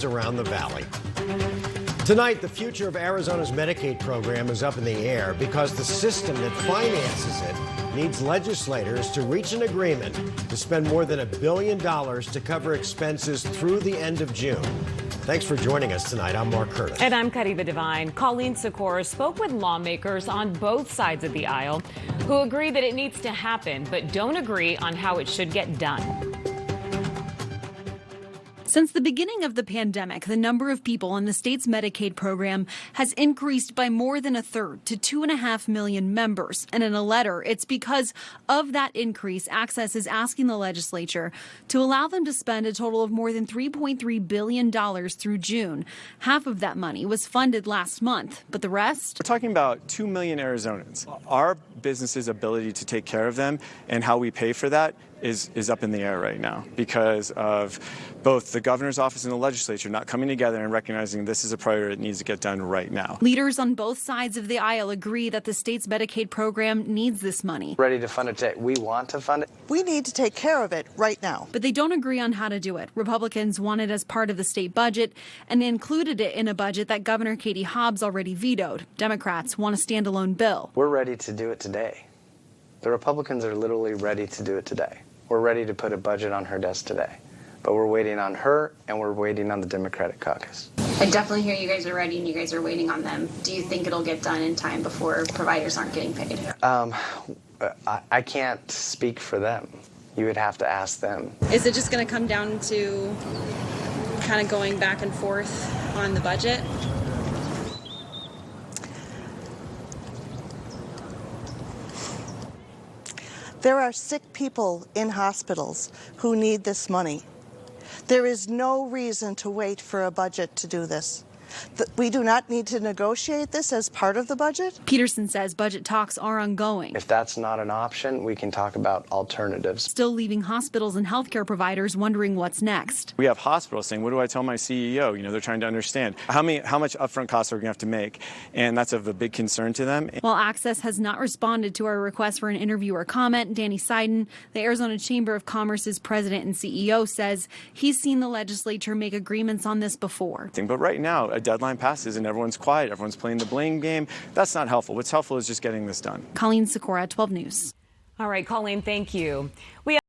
around the valley. Tonight, the future of Arizona's Medicaid program is up in the air because the system that finances it needs legislators to reach an agreement to spend more than $1 billion to cover expenses through the end of June. Thanks for joining us tonight. I'm Mark Curtis. And I'm Kariba Devine. Colleen Sikora spoke with lawmakers on both sides of the aisle who agree that it needs to happen, but don't agree on how it should get done. Since the beginning of the pandemic, the number of people in the state's Medicaid program has increased by more than a third to 2.5 million members. And in a letter, it's because of that increase, Access is asking the legislature to allow them to spend a total of more than $3.3 billion through June. Half of that money was funded last month, but the rest? We're talking about 2 million Arizonans. Our business's ability to take care of them and how we pay for that is up in the air right now because of both the governor's office and the legislature not coming together and recognizing this is a priority that needs to get done right now. Leaders on both sides of the aisle agree that the state's Medicaid program needs this money. Ready to fund it today. We want to fund it. We need to take care of it right now. But they don't agree on how to do it. Republicans want it as part of the state budget and included it in a budget that Governor Katie Hobbs already vetoed. Democrats want a standalone bill. We're ready to do it today. The Republicans are literally ready to do it today. We're ready to put a budget on her desk today. But we're waiting on her, and we're waiting on the Democratic caucus. I definitely hear you guys are ready and you guys are waiting on them. Do you think it'll get done in time before providers aren't getting paid? I can't speak for them. You would have to ask them. Is it just going to come down to kind of going back and forth on the budget? There are sick people in hospitals who need this money. There is no reason to wait for a budget to do this. We do not need to negotiate this as part of the budget. Peterson says budget talks are ongoing. If that's not an option, we can talk about alternatives. Still leaving hospitals and healthcare providers wondering what's next. We have hospitals saying, what do I tell my CEO? You know, they're trying to understand how much upfront costs are we going to have to make? And that's of a big concern to them. While Access has not responded to our request for an interview or comment, Danny Seiden, the Arizona Chamber of Commerce's president and CEO, says he's seen the legislature make agreements on this before. But right now, a deadline passes and everyone's quiet. Everyone's playing the blame game. That's not helpful. What's helpful is just getting this done. Colleen Sikora, 12 News. All right, Colleen, thank you.